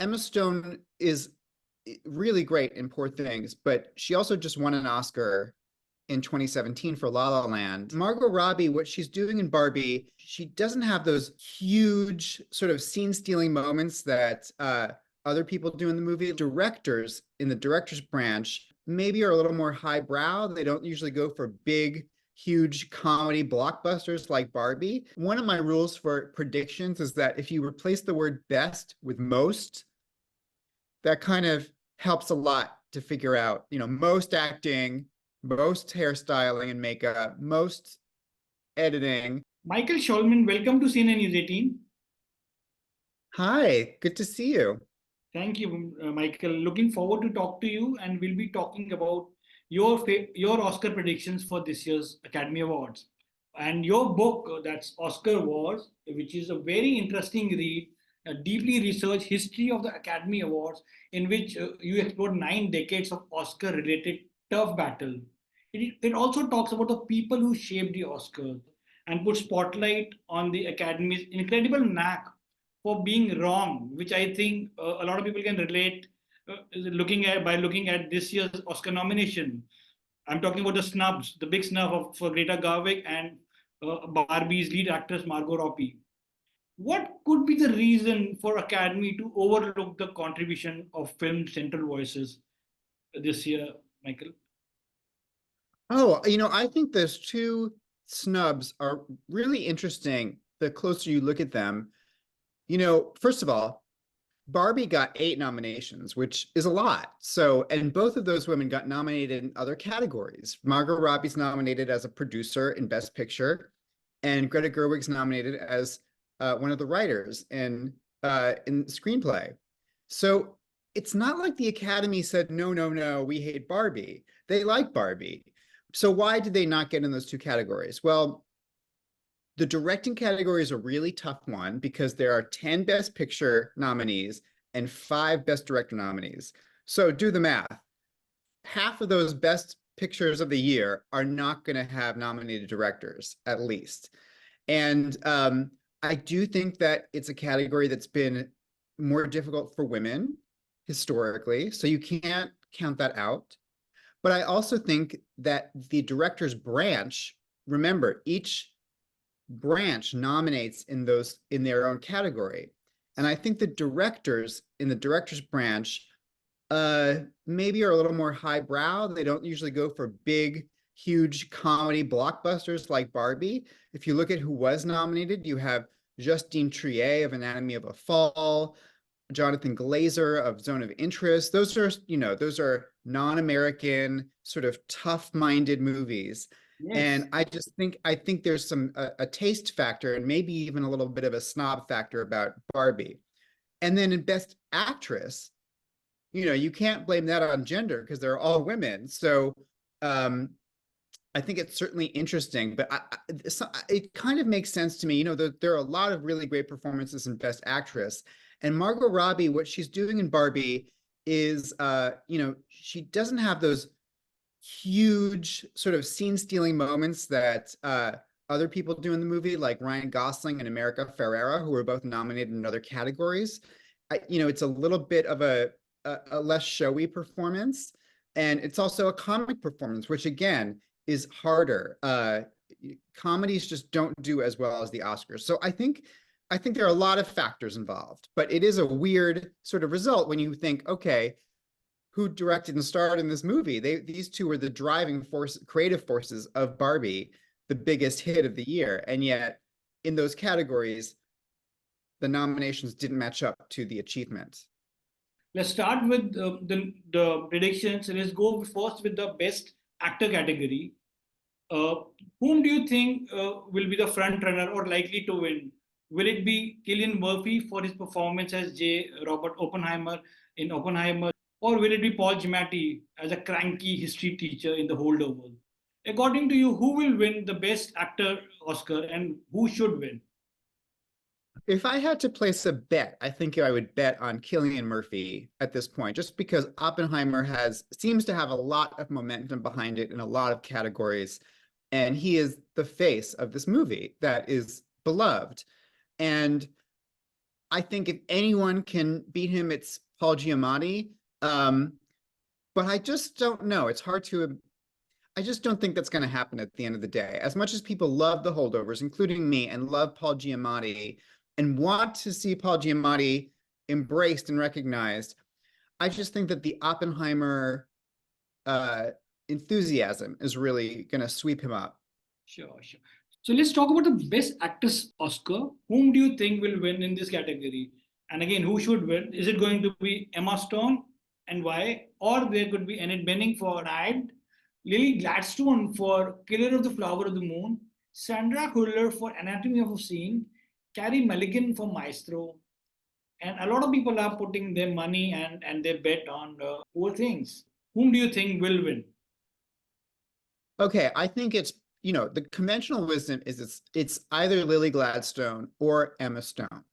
Emma Stone is really great in Poor Things, but she also just won an Oscar in 2017 for La La Land. Margot Robbie, what she's doing in Barbie, she doesn't have those huge sort of scene-stealing moments that other people do in the movie. Directors in the director's branch maybe are a little more highbrow. They don't usually go for big, huge comedy blockbusters like Barbie. One of my rules for predictions is that if you replace the word best with most, that kind of helps a lot to figure out, most acting, most hairstyling and makeup, most editing. Michael Schulman, welcome to Cine News 18. Hi, good to see you. Thank you, Michael. Looking forward to talk to you, and we'll be talking about your Oscar predictions for this year's Academy Awards. And your book, that's Oscar Wars, which is a very interesting read, a deeply researched history of the Academy Awards, in which you explore 9 decades of Oscar-related tough battle. It also talks about the people who shaped the Oscars and put spotlight on the Academy's incredible knack for being wrong, which I think a lot of people can relate looking at this year's Oscar nomination. I'm talking about the snubs, the big snub for Greta Gerwig and Barbie's lead actress Margot Robbie. What could be the reason for Academy to overlook the contribution of film central voices this year, Michael? Oh, I think those two snubs are really interesting the closer you look at them. First of all, Barbie got 8 nominations, which is a lot. So, and both of those women got nominated in other categories. Margot Robbie's nominated as a producer in Best Picture, and Greta Gerwig's nominated as one of the writers in screenplay. So it's not like the Academy said, no, no, no, we hate Barbie. They like Barbie. So why did they not get in those two categories? Well, the directing category is a really tough one because there are 10 Best Picture nominees and 5 Best Director nominees. So do the math. Half of those Best Pictures of the year are not going to have nominated directors, at least. And I do think that it's a category that's been more difficult for women historically, so you can't count that out. But I also think that the director's branch, remember, each branch nominates in their own category. And I think the directors in the director's branch maybe are a little more highbrow. They don't usually go for big, huge comedy blockbusters like Barbie. If you look at who was nominated, you have Justine Triet of Anatomy of a Fall, Jonathan Glazer of Zone of Interest. Those are non-American, sort of tough-minded movies. Yes. And I think there's a taste factor and maybe even a little bit of a snob factor about Barbie. And then in Best Actress, you can't blame that on gender because they're all women. So I think it's certainly interesting, but it kind of makes sense to me. There are a lot of really great performances in Best Actress. And Margot Robbie, what she's doing in Barbie is, she doesn't have those huge sort of scene-stealing moments that other people do in the movie, like Ryan Gosling and America Ferrera, who were both nominated in other categories. It's a little bit of a less showy performance, and it's also a comic performance, which again is harder. Comedies just don't do as well as the Oscars. So I think there are a lot of factors involved, but it is a weird sort of result when you think, okay, who directed and starred in this movie? These two were the driving creative forces of Barbie, the biggest hit of the year. And yet in those categories, the nominations didn't match up to the achievement. Let's start with the predictions. Let's go first with the Best Actor category. Whom do you think will be the front runner or likely to win? Will it be Cillian Murphy for his performance as J. Robert Oppenheimer in Oppenheimer, or will it be Paul Giamatti as a cranky history teacher in The Holdover? According to you, who will win the Best Actor Oscar and who should win? If I had to place a bet, I think I would bet on Cillian Murphy at this point, just because Oppenheimer seems to have a lot of momentum behind it in a lot of categories. And he is the face of this movie that is beloved. And I think if anyone can beat him, it's Paul Giamatti. Um, but I just don't know. It's hard to. I just don't think that's going to happen at the end of the day. As much as people love the holdovers, including me, and love Paul Giamatti, and want to see Paul Giamatti embraced and recognized, I just think that the Oppenheimer uh, enthusiasm is really going to sweep him up. Sure, sure. So let's talk about the Best Actress Oscar. Whom do you think will win in this category? And again, who should win? Is it going to be Emma Stone and why? Or there could be Annette Bening for Ride, Lily Gladstone for Killer of the Flower of the Moon, Sandra Hüller for Anatomy of a Scene, Carrie Mulligan for Maestro, and a lot of people are putting their money and their bet on Poor Things. Whom do you think will win? Okay, I think it's the conventional wisdom is it's either Lily Gladstone or Emma Stone.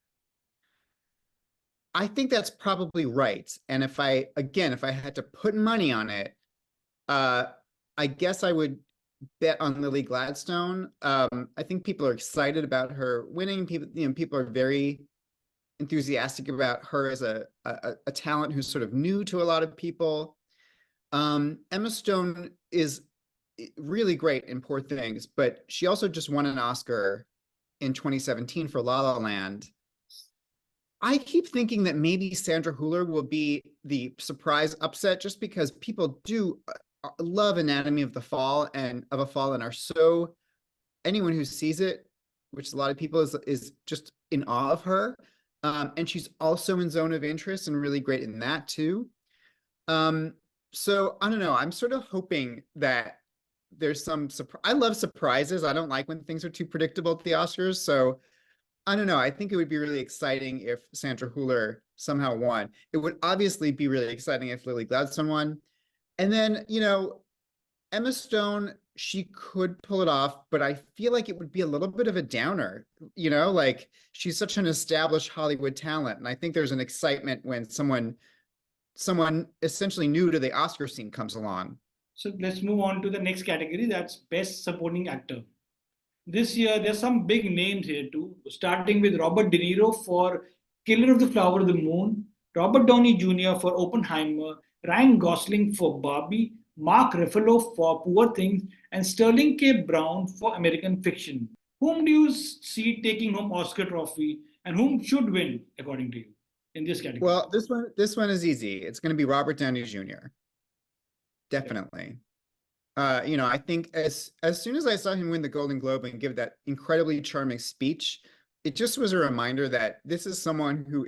I think that's probably right. And if I had to put money on it, uh, I guess I would bet on Lily Gladstone. I think people are excited about her winning. People are very enthusiastic about her as a talent who's sort of new to a lot of people. Emma Stone is really great in Poor Things, but she also just won an Oscar in 2017 for La La Land. I keep thinking that maybe Sandra Hüller will be the surprise upset just because people do love Anatomy of the Fall and of a Fall and are so anyone who sees it, which a lot of people is just in awe of her. And she's also in Zone of Interest and really great in that too. Um, so I don't know. I'm sort of hoping that there's some surprise. I love surprises. I don't like when things are too predictable at the Oscars. So I don't know. I think it would be really exciting if Sandra Hüller somehow won. It would obviously be really exciting if Lily Gladstone won. And then, Emma Stone, she could pull it off, but I feel like it would be a little bit of a downer, like she's such an established Hollywood talent. And I think there's an excitement when someone essentially new to the Oscar scene comes along. So let's move on to the next category, that's Best Supporting Actor. This year, there's some big names here too, starting with Robert De Niro for Killer of the Flower of the Moon, Robert Downey Jr. for Oppenheimer, Ryan Gosling for Barbie, Mark Ruffalo for Poor Things, and Sterling K. Brown for American Fiction. Whom do you see taking home Oscar trophy, and whom should win, according to you, in this category? Well, this one is easy. It's going to be Robert Downey Jr. Definitely. I think as soon as I saw him win the Golden Globe and give that incredibly charming speech, it just was a reminder that this is someone who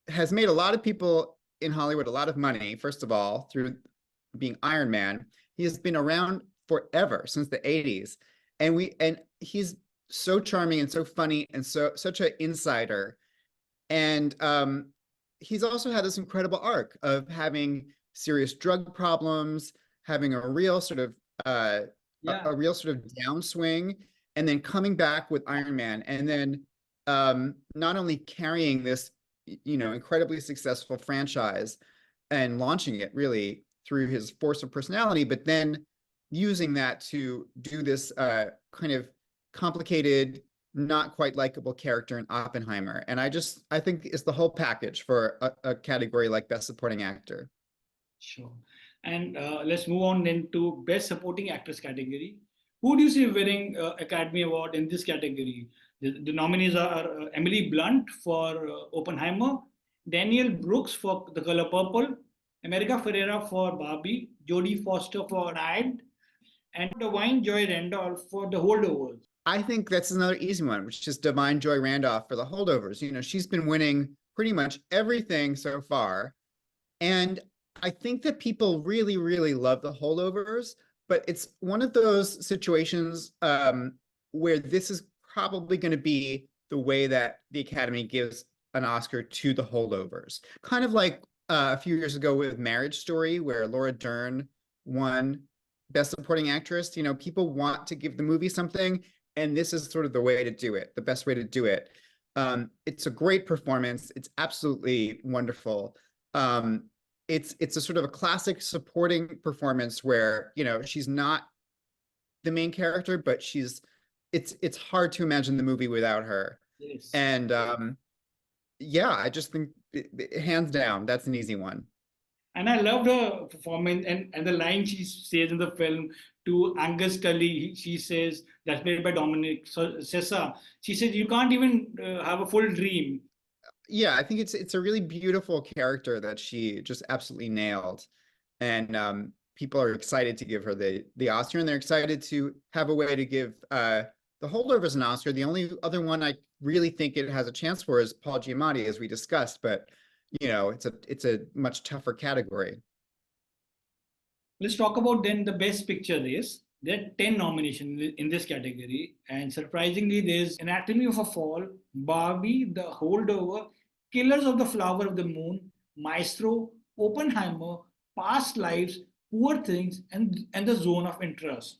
has made a lot of people in Hollywood a lot of money, first of all, through being Iron Man. He has been around forever, since the 80s. And he's so charming and so funny and such an insider. And he's also had this incredible arc of having serious drug problems, having a real sort of a real sort of downswing, and then coming back with Iron Man, and then not only carrying this incredibly successful franchise and launching it really through his force of personality, but then using that to do this kind of complicated, not quite likable character in Oppenheimer. And I think it's the whole package for a category like Best Supporting Actor. Sure. And let's move on then to Best Supporting Actress category. Who do you see winning Academy Award in this category? The nominees are Emily Blunt for Oppenheimer, Daniel Brooks for The Color Purple, America Ferrera for Barbie, Jodie Foster for Ride, and Dwayne Joy Randolph for The Holdovers. I think that's another easy one, which is Divine Joy Randolph for The Holdovers. She's been winning pretty much everything so far. And I think that people really, really love The Holdovers, but it's one of those situations where this is probably going to be the way that the Academy gives an Oscar to The Holdovers. Kind of like a few years ago with Marriage Story, where Laura Dern won Best Supporting Actress. People want to give the movie something, and this is sort of the way to do it, the best way to do it. It's a great performance. It's absolutely wonderful. It's a sort of a classic supporting performance where she's not the main character, but it's hard to imagine the movie without her. Yes. And yeah, I just think hands down, that's an easy one. And I loved her performance and the line she says in the film to Angus Tully. She says, that's played by Dominic Sessa. She says, you can't even have a full dream. Yeah, I think it's a really beautiful character that she just absolutely nailed. And people are excited to give her the Oscar, and they're excited to have a way to give the holdovers an Oscar. The only other one I really think it has a chance for is Paul Giamatti, as we discussed, but it's a much tougher category. Let's talk about then the best picture race. There are 10 nominations in this category, and surprisingly, there's Anatomy of a Fall, Barbie, The Holdover, Killers of the Flower of the Moon, Maestro, Oppenheimer, Past Lives, Poor Things, and The Zone of Interest.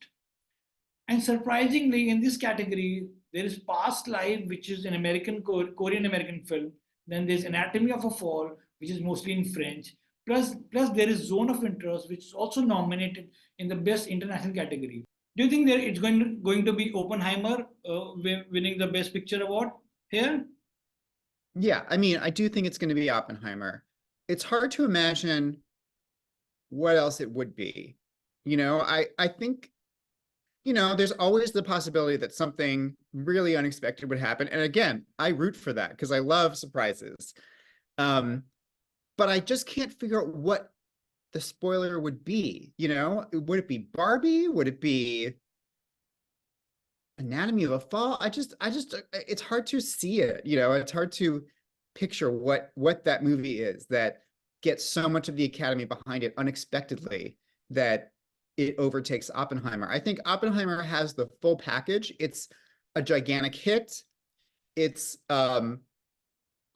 And surprisingly, in this category, there is Past Life, which is an Korean American film. Then there's Anatomy of a Fall, which is mostly in French. Plus there is Zone of Interest, which is also nominated in the Best International category. Do you think that it's going to be Oppenheimer winning the Best Picture award here? Yeah, I mean, I do think it's going to be Oppenheimer. It's hard to imagine what else it would be. I think there's always the possibility that something really unexpected would happen. And again, I root for that because I love surprises. But I just can't figure out what the spoiler would be. Would it be Barbie? Would it be Anatomy of a Fall? It's hard to see it. It's hard to picture what that movie is that gets so much of the Academy behind it unexpectedly that it overtakes Oppenheimer. I think Oppenheimer has the full package. It's a gigantic hit. It's an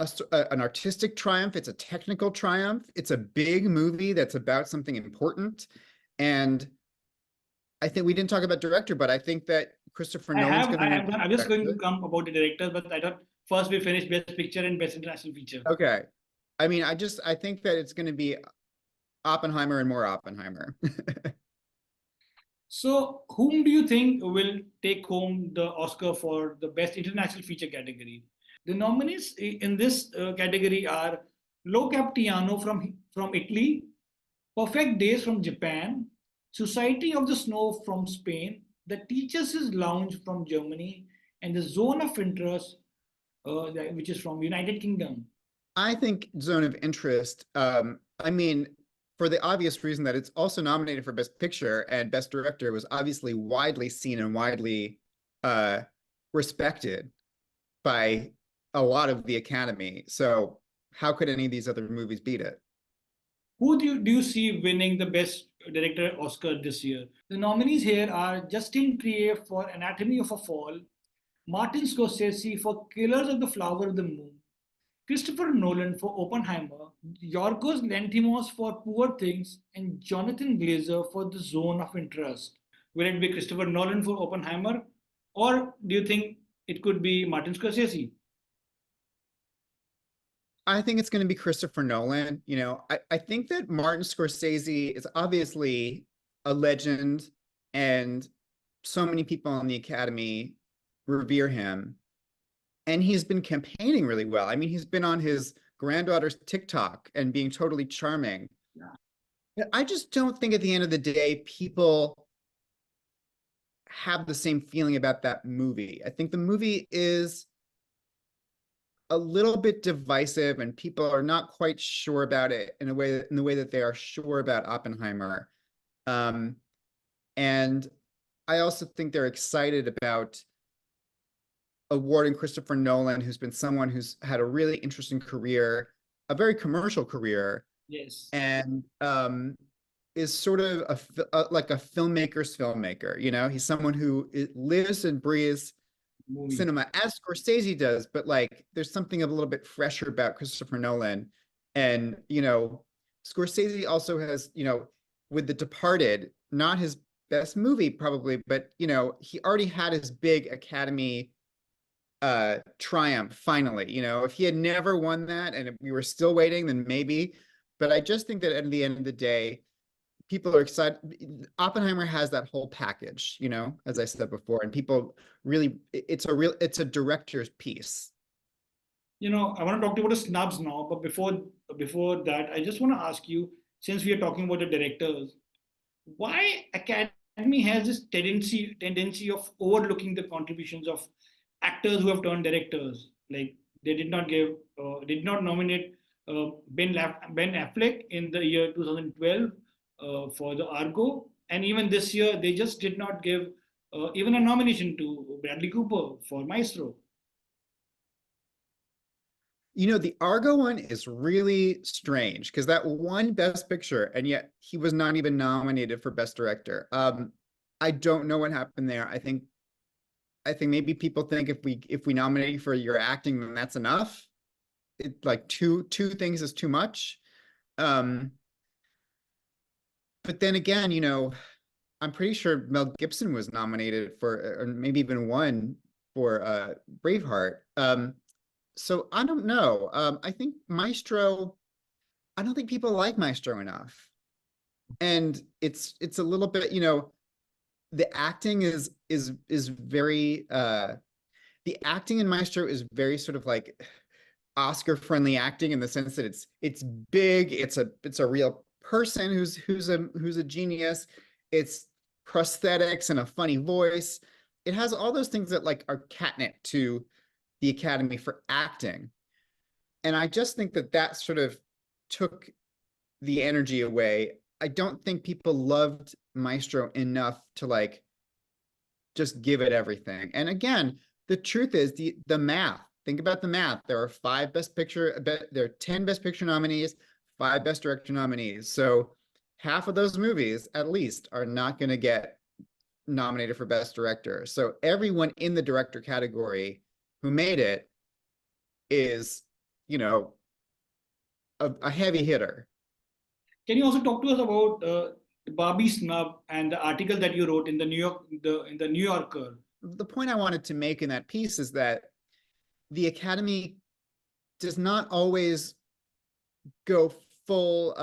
artistic triumph. It's a technical triumph. It's a big movie that's about something important. And I think we didn't talk about director, but I think that Christopher Nolan's going to win. I'm just going to come about the directors, but I thought first we finish Best Picture and Best International Feature. Okay. I mean, I think that it's going to be Oppenheimer and more Oppenheimer. So, whom do you think will take home the Oscar for the Best International Feature category? The nominees in this category are Lo Capitano from Italy, Perfect Days from Japan, Society of the Snow from Spain, The Teachers' Lounge from Germany, and The Zone of Interest, which is from United Kingdom. I think Zone of Interest, I mean, for the obvious reason that it's also nominated for Best Picture and Best Director, was obviously widely seen and widely respected by a lot of the Academy. So how could any of these other movies beat it? Who do you see winning the Best Director Oscar this year? The nominees here are Justin Trier for Anatomy of a Fall, Martin Scorsese for Killers of the Flower of the Moon, Christopher Nolan for Oppenheimer, Yorgos Lanthimos for Poor Things, and Jonathan Glazer for The Zone of Interest. Will it be Christopher Nolan for Oppenheimer, or do you think it could be Martin Scorsese? I think it's going to be Christopher Nolan. I think that Martin Scorsese is obviously a legend, and so many people in the Academy revere him. And he's been campaigning really well. I mean, he's been on his granddaughter's TikTok and being totally charming. Yeah. I just don't think at the end of the day, people have the same feeling about that movie. I think the movie is a little bit divisive and people are not quite sure about it in the way that they are sure about Oppenheimer. And I also think they're excited about awarding Christopher Nolan, who's been someone who's had a really interesting career, a very commercial career. Yes. And is sort of like a filmmaker's filmmaker. He's someone who lives and breathes cinema as Scorsese does, but like there's something a little bit fresher about Christopher Nolan. And Scorsese also has, with The Departed, not his best movie probably, but he already had his big Academy triumph finally. If he had never won that and if we were still waiting, then maybe. But I just think that at the end of the day, people are excited. Oppenheimer has that whole package, as I said before, and people really, it's a director's piece. I want to talk to you about the snubs now, but before that, I just want to ask you, since we are talking about the directors, why Academy has this tendency of overlooking the contributions of actors who have turned directors. Like they did not nominate Ben Affleck in the year 2012 for the Argo, and even this year they just did not give even a nomination to Bradley Cooper for Maestro. The Argo one is really strange because that won Best Picture, and yet he was not even nominated for Best Director. I don't know what happened there. I think maybe people think if we nominate you for your acting, then that's enough. Like two things is too much. Um, but then again, I'm pretty sure Mel Gibson was nominated for, or maybe even won for Braveheart. So I don't know. I think Maestro, I don't think people like Maestro enough. And it's a little bit, the acting is very the acting in Maestro is very sort of like Oscar friendly acting in the sense that it's big, it's a real person who's a genius. It's prosthetics and a funny voice. It has all those things that like are catnip to the Academy for acting. And I just think that sort of took the energy away. I don't think people loved Maestro enough to like just give it everything. And again, the truth is the math. Think about the math. There are there are 10 Best Picture nominees, 5 Best Director nominees. So half of those movies, at least, are not going to get nominated for Best Director. So everyone in the director category who made it is, you know, a heavy hitter. Can you also talk to us about Barbie snub and the article that you wrote in the New Yorker? The point I wanted to make in that piece is that the Academy does not always go full,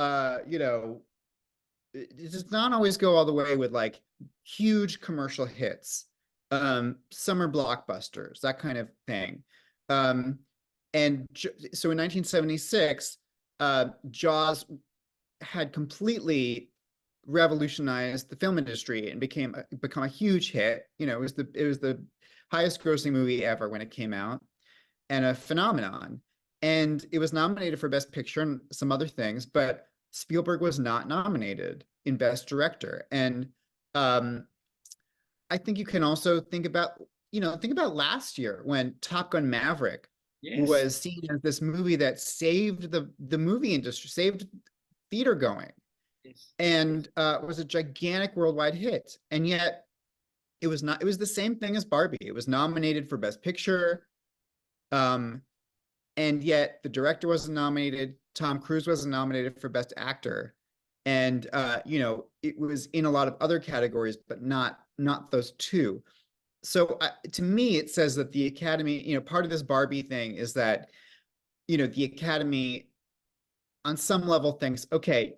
it does not always go all the way with like huge commercial hits, summer blockbusters, that kind of thing. And so in 1976, Jaws had completely revolutionized the film industry and become a huge hit. It was the highest grossing movie ever when it came out, and a phenomenon. And it was nominated for Best Picture and some other things, but Spielberg was not nominated in Best Director. And I think you can also think about last year when Top Gun Maverick Yes. was seen as this movie that saved the movie industry, saved theater going, Yes. and was a gigantic worldwide hit. And yet it was not. It was the same thing as Barbie. It was nominated for Best Picture, and yet the director wasn't nominated. Tom Cruise wasn't nominated for Best Actor, and it was in a lot of other categories, but not those two. So to me, it says that the Academy, part of this Barbie thing is that, the Academy on some level thinks, okay,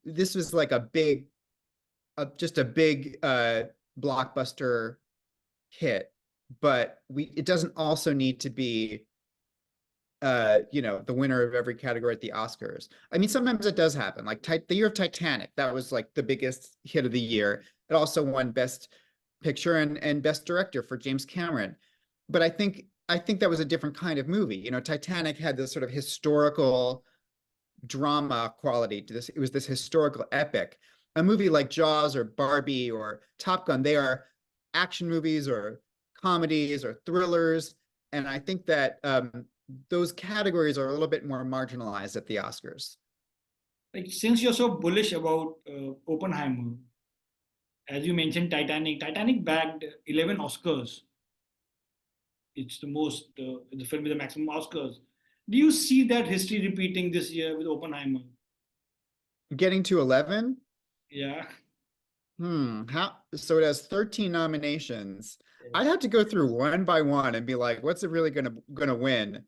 this was like just a big blockbuster hit, but it doesn't also need to be the winner of every category at the Oscars. I mean, sometimes it does happen. Like the year of Titanic, that was like the biggest hit of the year. It also won Best Picture and Best Director for James Cameron. But I think that was a different kind of movie. Titanic had this sort of historical drama quality to this. It was this historical epic. A movie like Jaws or Barbie or Top Gun, they are action movies or comedies or thrillers. And I think that those categories are a little bit more marginalized at the Oscars. Like since you're so bullish about Oppenheimer, as you mentioned, Titanic bagged 11 Oscars. It's the film with the maximum Oscars. Do you see that history repeating this year with Oppenheimer? Getting to 11? Yeah. So it has 13 nominations. I'd Yes. have to go through one by one and be like, what's it really gonna win?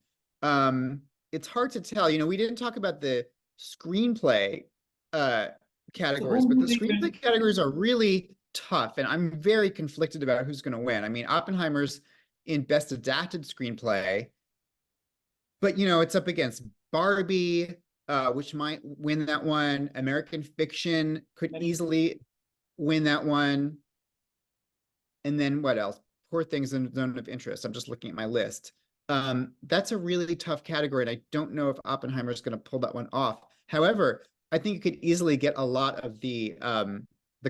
It's hard to tell. We didn't talk about the screenplay uh So categories, who do but you the think will? screenplay categories are really tough, and I'm very conflicted about who's gonna win. I mean, Oppenheimer's in Best Adapted Screenplay, but you know, it's up against Barbie, which might win that one. American Fiction could easily win that one. And then what else? Poor Things in Zone of Interest. I'm just looking at my list. That's a really tough category, and I don't know if Oppenheimer is going to pull that one off. However, I think it could easily get a lot of the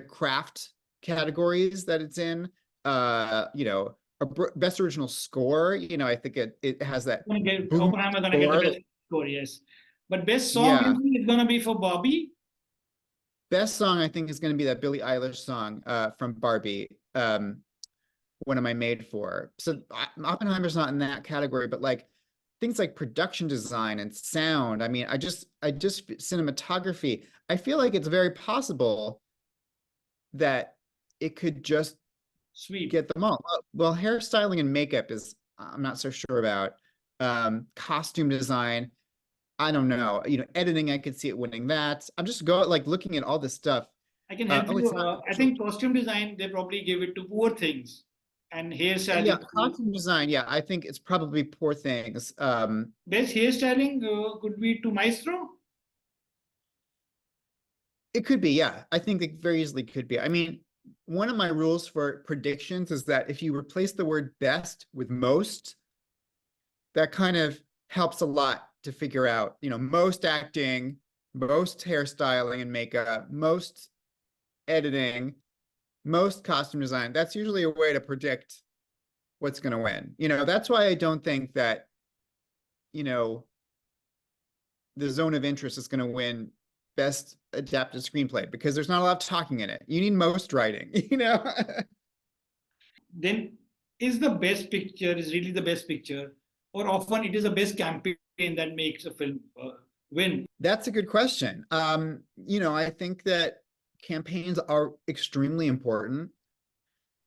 craft categories that it's in. You know, best original score. You know, I think it has that boom Oppenheimer gonna get the score. best score, yes. But best song Yeah, you think is gonna be for Barbie? best song I think is going to be that Billie Eilish song from Barbie. What am I made for? So Oppenheimer's not in that category, but like things like production design and sound. I mean, I just cinematography. I feel like it's very possible that it could just Sweep. get them all. Well, hairstyling and makeup is I'm not so sure about. Costume design, I don't know. You know, editing, I could see it winning that. I'm just like looking at all this stuff. I can help Oh, you. it's not. I think costume design, they probably give it to Poor Things. And Yeah, hairstyling. costume design. Yeah, I think it's probably Poor Things. Best hairstyling could be to Maestro. It could be, yeah. I think it very easily could be. I mean, one of my rules for predictions is that if you replace the word best with most, that kind of helps a lot to figure out, you know, most acting, most hairstyling and makeup, most editing, most costume design. That's usually a way to predict what's going to win. You know, that's why I don't think that, you know, the Zone of Interest is going to win best adapted screenplay because there's not a lot of talking in it. You need most writing, you know? Then is the best picture is really the best picture, or often it is the best campaign that makes a film win? That's a good question. You know, I think that campaigns are extremely important,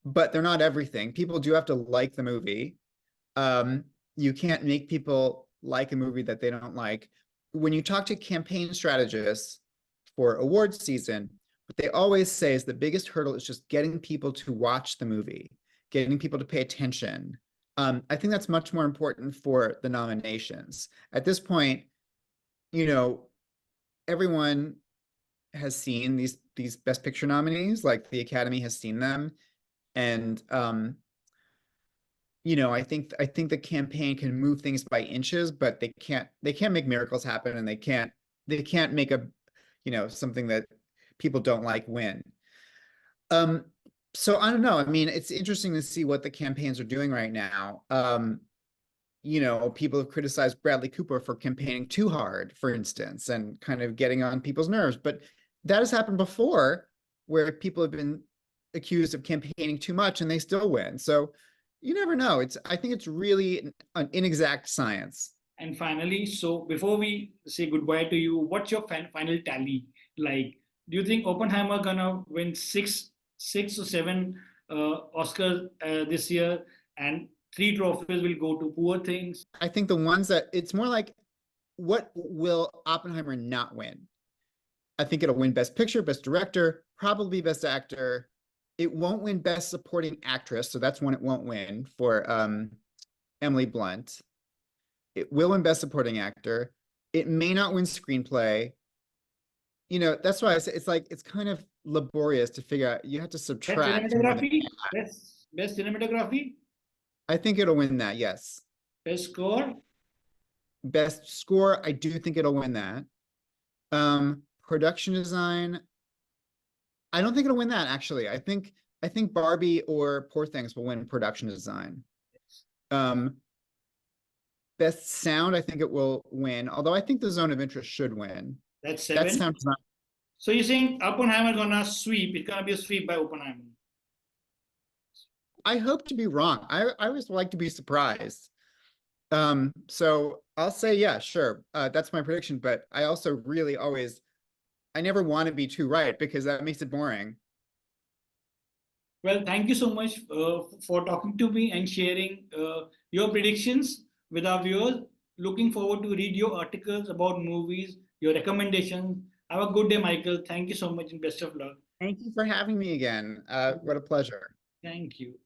but they're not everything. People do have to like the movie. You can't make people like a movie that they don't like. When you talk to campaign strategists for awards season, what they always say is the biggest hurdle is just getting people to watch the movie, getting people to pay attention. I think that's much more important for the nominations. At this point, you know, everyone has seen these Best Picture nominees, like the Academy has seen them, and you know, I think the campaign can move things by inches, but they can't make miracles happen, and they can't make a, you know, something that people don't like win. Um, so I don't know. I mean, it's interesting to see what the campaigns are doing right now. You know, people have criticized Bradley Cooper for campaigning too hard, for instance, and kind of getting on people's nerves. But that has happened before, where people have been accused of campaigning too much and they still win. So you never know. I think it's really an inexact science. And finally, so before we say goodbye to you, what's your final tally? Like, do you think Oppenheimer gonna win six or seven Oscars this year, and three trophies will go to Poor Things? I think the ones that it's more like, what will Oppenheimer not win? I think it'll win Best Picture, Best Director, probably Best Actor. It won't win Best Supporting Actress, so that's one it won't win for Emily Blunt. It will win Best Supporting Actor. It may not win Screenplay. You know, that's why I say it's like it's kind of laborious to figure out. You have to Best subtract more than cinematography, best cinematography, I think it'll win that, yes. best score. Best Score, I do think it'll win that. Production design, I don't think it'll win that actually. I think Barbie or Poor Things will win production design. Best sound, I think it will win, although I think the Zone of Interest should win. That's That seven. sound design, So you're saying Oppenheimer gonna sweep? It's gonna be a sweep by Oppenheimer. I hope to be wrong. I always like to be surprised. So I'll say, yeah, sure. That's my prediction, but I also really always, I never want to be too right because that makes it boring. Well, thank you so much for talking to me and sharing your predictions with our viewers. Looking forward to read your articles about movies, your recommendations. Have a good day, Michael. Thank you so much and best of luck. Thank you for having me again. What a pleasure. Thank you.